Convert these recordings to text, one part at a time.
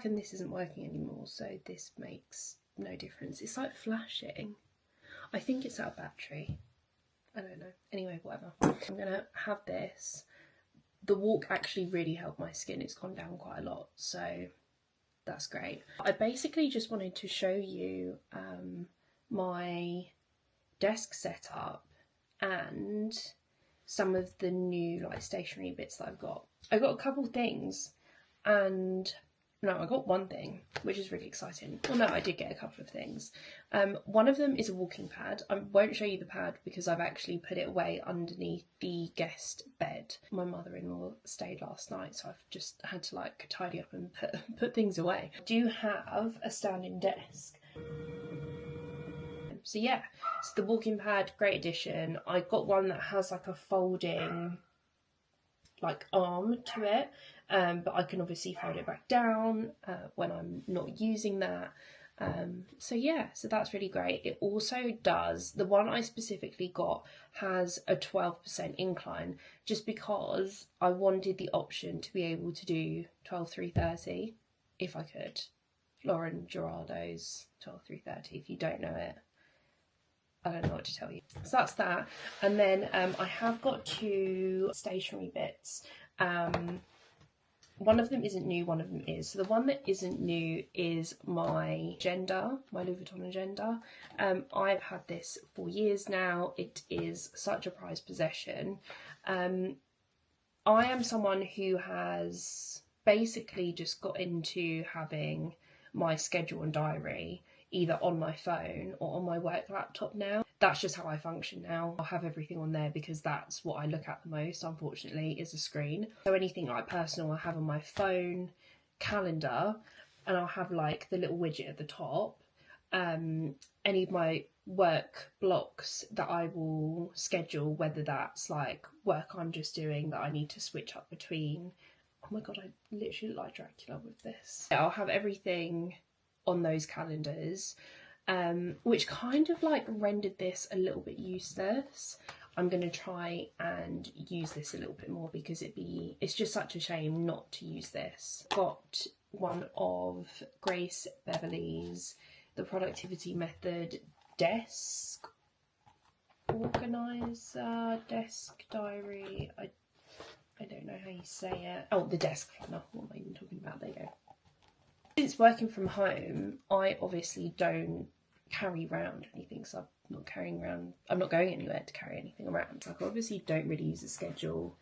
reckon this isn't working anymore, so this makes no difference. It's like flashing. I think it's out of battery. I don't know. Anyway, whatever. I'm gonna have this. The walk actually really helped my skin. It's gone down quite a lot, so that's great. I basically just wanted to show you my desk setup and some of the new like stationery bits that I've got. I got a couple things, and no, I got one thing, which is really exciting. Well, no, I did get a couple of things. One of them is a walking pad. I won't show you the pad because I've actually put it away underneath the guest bed. My mother-in-law stayed last night, so I've just had to like tidy up and put things away. I do have a standing desk. So yeah, it's the walking pad, great addition. I got one that has like a folding like arm to it, but I can obviously fold it back down when I'm not using that. So yeah, so that's really great. It also does, the one I specifically got has a 12% incline, just because I wanted the option to be able to do 12-330 if I could. Lauren Gerardo's 12-330, if you don't know it, I don't know what to tell you. So that's that. And then I have got two stationery bits. One of them isn't new, one of them is. So the one that isn't new is my agenda, my Louis Vuitton agenda. I've had this for years now. It is such a prized possession. I am someone who has basically just got into having my schedule and diary either on my phone or on my work laptop now. That's just how I function now. I'll have everything on there because that's what I look at the most, unfortunately, is a screen. So anything like personal I have on my phone, calendar, and I'll have like the little widget at the top. Any of my work blocks that I will schedule, whether that's like work I'm just doing that I need to switch up between. Oh my god, I literally look like Dracula with this. I'll have everything on those calendars, which kind of like rendered this a little bit useless. I'm going to try and use this a little bit more because it's just such a shame not to use this. Got one of Grace Beverley's The Productivity Method Desk Organizer, Desk Diary, I don't know how you say it. Oh, the Desk Planner, what am I even talking about? There you go. Since working from home, I obviously don't carry around anything, so I'm not going anywhere to carry anything around. So I obviously don't really use a schedule,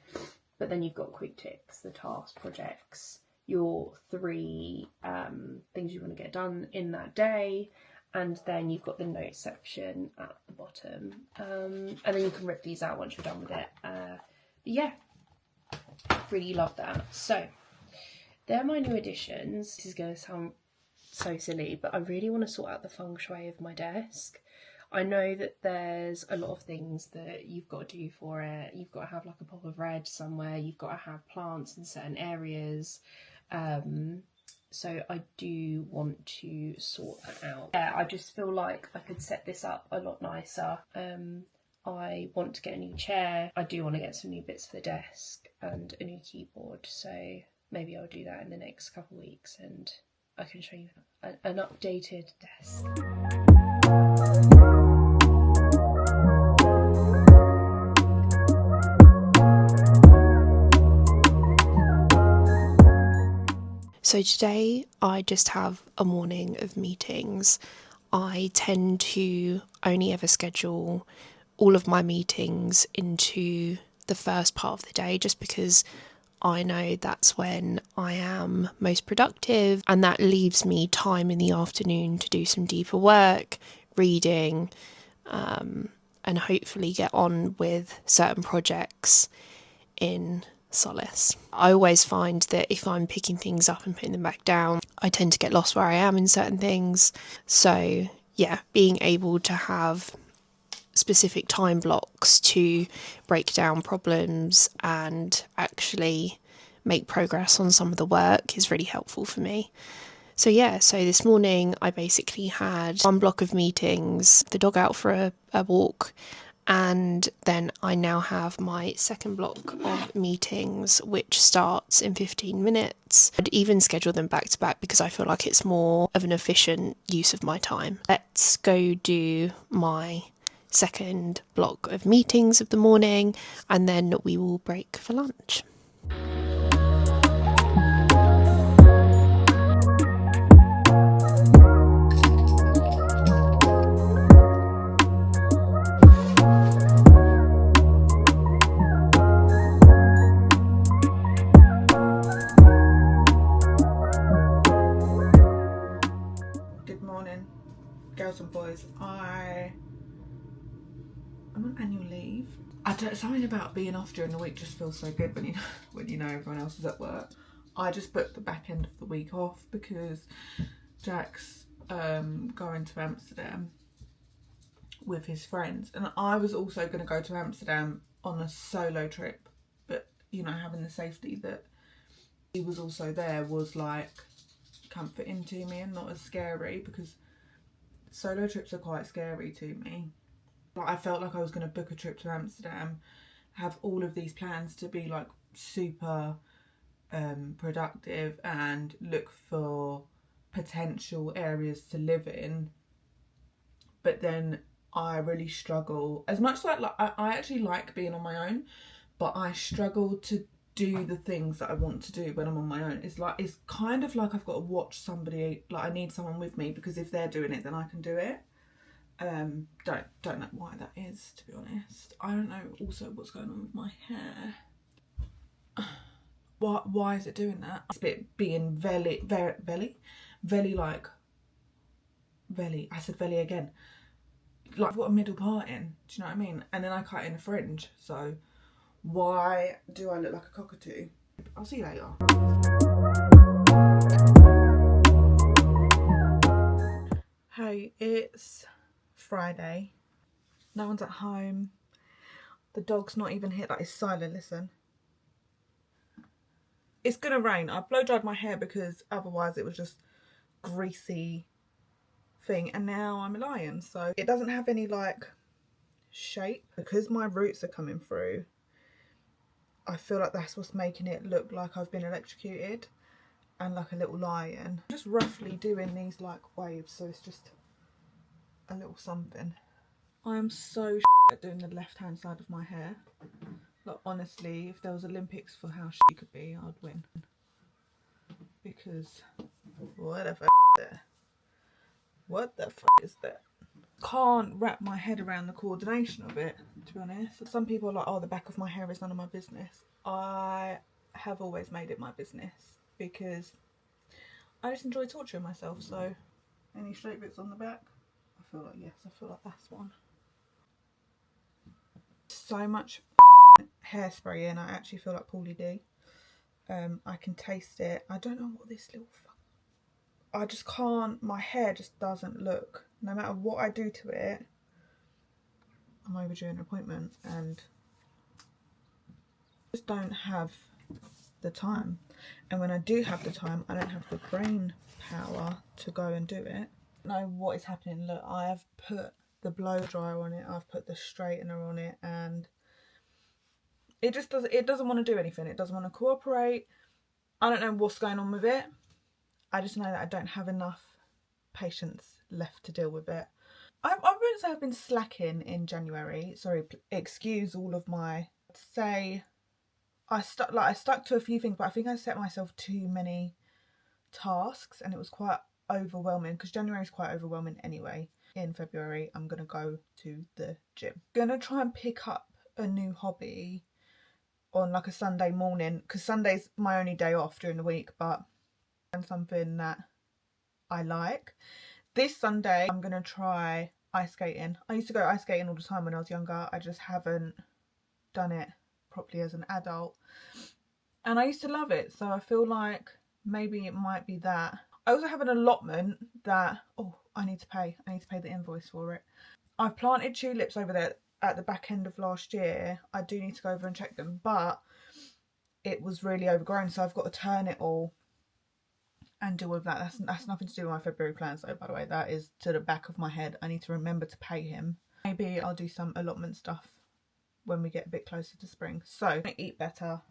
but then you've got quick ticks, the tasks, projects, your 3 things you want to get done in that day, and then you've got the notes section at the bottom, and then you can rip these out once you're done with it. But yeah, really love that. So they're my new additions. This is going to sound so silly, but I really want to sort out the feng shui of my desk. I know that there's a lot of things that you've got to do for it. You've got to have like a pop of red somewhere. You've got to have plants in certain areas. So I do want to sort that out. Yeah, I just feel like I could set this up a lot nicer. I want to get a new chair. I do want to get some new bits for the desk and a new keyboard. So maybe I'll do that in the next couple of weeks and I can show you an updated desk. So today I just have a morning of meetings. I tend to only ever schedule all of my meetings into the first part of the day just because I know that's when I am most productive, and that leaves me time in the afternoon to do some deeper work, reading, and hopefully get on with certain projects in solace. I always find that if I'm picking things up and putting them back down, I tend to get lost where I am in certain things. So yeah, being able to have specific time blocks to break down problems and actually make progress on some of the work is really helpful for me. So yeah, so this morning I basically had one block of meetings, the dog out for a walk, And then I now have my second block of meetings, which starts in 15 minutes. I'd even schedule them back to back because I feel like it's more of an efficient use of my time. Let's go do my second block of meetings of the morning, and then we will break for lunch. Good morning, girls and boys. I'm on annual leave. Something about being off during the week just feels so good when you know everyone else is at work. I just booked the back end of the week off because Jack's going to Amsterdam with his friends, and I was also going to go to Amsterdam on a solo trip, but having the safety that he was also there was like comforting to me and not as scary, because solo trips are quite scary to me. Like, I felt like I was going to book a trip to Amsterdam, have all of these plans to be like super productive and look for potential areas to live in, but then I really struggle, as much like I actually like being on my own, but I struggle to do the things that I want to do when I'm on my own. It's kind of like I've got to watch somebody, like I need someone with me, because if they're doing it then I can do it. Don't know why that is, to be honest. I don't know also what's going on with my hair. Why is it doing that? It's a bit being velly, like velly. I said velly again. Like, I've got a middle part in, do you know what I mean? And then I cut in a fringe, so why do I look like a cockatoo? I'll see you later. Hey, it's Friday. No one's at home. The dog's not even here. Like, it's silent. Listen. It's gonna rain. I blow dried my hair because otherwise it was just greasy thing, and now I'm a lion, so it doesn't have any like shape. Because my roots are coming through, I feel like that's what's making it look like I've been electrocuted and like a little lion. I'm just roughly doing these like waves, so it's just a little something. I am so at doing the left hand side of my hair. Like, honestly, if there was Olympics for how she could be, I'd win. Because what the fuck is that? What the fuck is that? Can't wrap my head around the coordination of it, to be honest. Some people are like, oh, the back of my hair is none of my business. I have always made it my business because I just enjoy torturing myself. So any straight bits on the back, I feel like that's one. So much hairspray in, I actually feel like Paulie D. I can taste it. I don't know what this little I just can't, my hair just doesn't look, no matter what I do to it. I'm overdue an appointment and just don't have the time. And when I do have the time, I don't have the brain power to go and do it. I don't know what is happening. Look, I have put the blow dryer on it, I've put the straightener on it, and it doesn't want to do anything. It doesn't want to cooperate. I don't know what's going on with it. I just know that I don't have enough patience left to deal with it. I wouldn't say I've been slacking in January. Sorry, excuse all of my say. I stuck to a few things, but I think I set myself too many tasks and it was quite overwhelming, because January is quite overwhelming anyway. In February, I'm going to go to the gym. Going to try and pick up a new hobby on like a Sunday morning, because Sunday's my only day off during the week, but something that I like. This Sunday, I'm going to try ice skating. I used to go ice skating all the time when I was younger. I just haven't done it properly as an adult. And I used to love it. So I feel like maybe it might be that. I also have an allotment that, I need to pay the invoice for it. I've planted tulips over there at the back end of last year. I do need to go over and check them, but it was really overgrown. So I've got to turn it all and do all of that. That's nothing to do with my February plans though, by the way. That is to the back of my head. I need to remember to pay him. Maybe I'll do some allotment stuff when we get a bit closer to spring. So I eat better.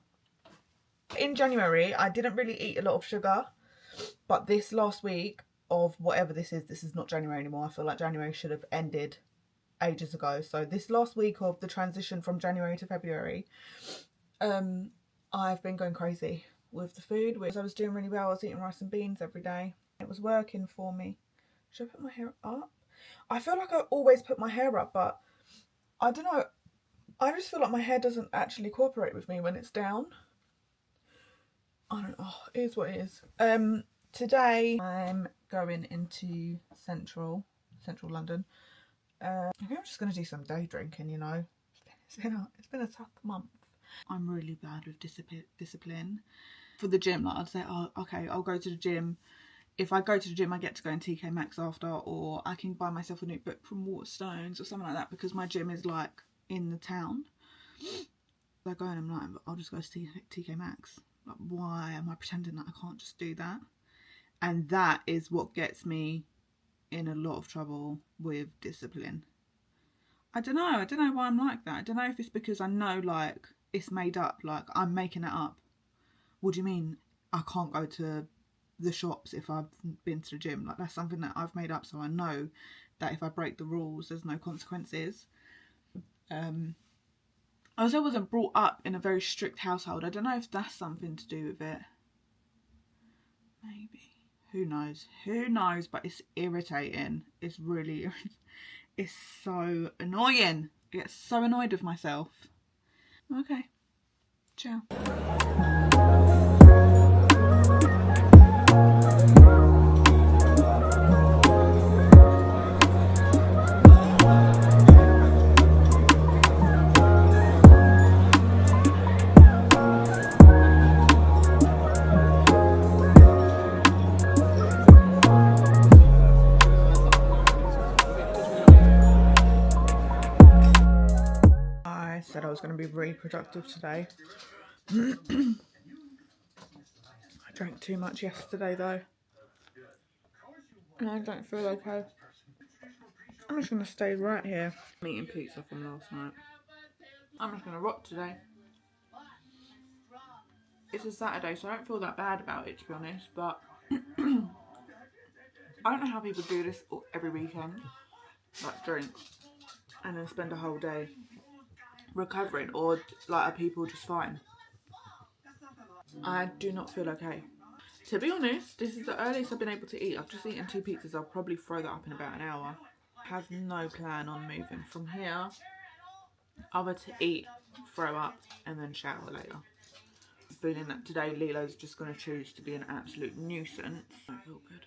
In January, I didn't really eat a lot of sugar, but this last week of whatever this is not January anymore. I feel like January should have ended ages ago. So this last week of the transition from January to February, I've been going crazy with the food, which I was doing really well. I was eating rice and beans every day. It was working for me. Should I put my hair up? I feel like I always put my hair up, but I don't know. I just feel like my hair doesn't actually cooperate with me when it's down. I don't know. It is what it is. Today I'm going into central London. I think I'm just going to do some day drinking, you know. It's been a tough month. I'm really bad with discipline. For the gym, like I'd say, oh, okay, I'll go to the gym. If I go to the gym, I get to go in TK Maxx after, or I can buy myself a notebook from Waterstones or something like that, because my gym is like in the town. I go and I'm like, I'll just go to TK Maxx. Like, why am I pretending that I can't just do that? And that is what gets me in a lot of trouble with discipline. I don't know why I'm like that. I don't know if it's because I know, like, it's made up, like I'm making it up. What do you mean I can't go to the shops if I've been to the gym? Like, that's something that I've made up, so I know that if I break the rules there's no consequences. I also wasn't brought up in a very strict household. I don't know if that's something to do with it. Maybe. Who knows, but it's irritating. It's really, it's so annoying. I get so annoyed with myself. Okay, ciao. I said I was going to be really productive today. I drank too much yesterday though, and I don't feel okay. I'm just going to stay right here. I'm eating pizza from last night. I'm just going to rock today. It's a Saturday, so I don't feel that bad about it, to be honest, but I don't know how people do this every weekend, like drink, and then spend a whole day recovering, or like, are people just fine? I do not feel okay. To be honest, this is the earliest I've been able to eat. I've just eaten 2 pizzas. I'll probably throw that up in about an hour. I have no plan on moving from here other to eat, throw up, and then shower later. Feeling that today Lilo's just going to choose to be an absolute nuisance. I feel good.